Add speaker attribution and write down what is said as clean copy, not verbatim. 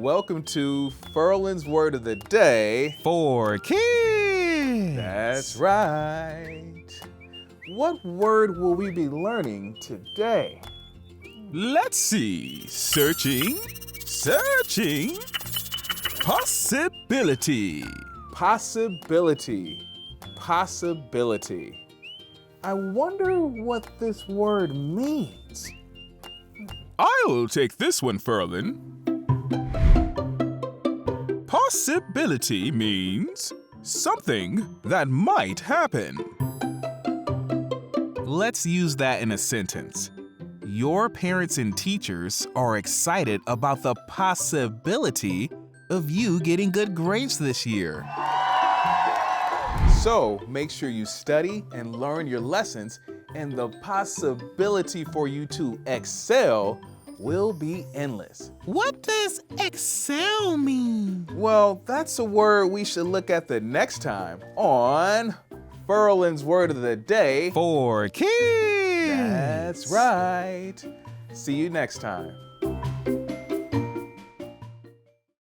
Speaker 1: welcome to Ferlon's Word of the Day.
Speaker 2: For kids!
Speaker 1: That's right. What word will we be learning today?
Speaker 2: Let's see. Searching. Possibility.
Speaker 1: Possibility. Possibility. I wonder what this word means.
Speaker 2: I'll take this one, Ferlon. Possibility means something that might happen. Let's use that in a sentence. Your parents and teachers are excited about the possibility of you getting good grades this year.
Speaker 1: So make sure you study and learn your lessons, and the possibility for you to excel will be endless.
Speaker 2: What does excel mean?
Speaker 1: Well, that's a word we should look at the next time on Ferlon's Word of the Day.
Speaker 2: For kids!
Speaker 1: That's right. See you next time.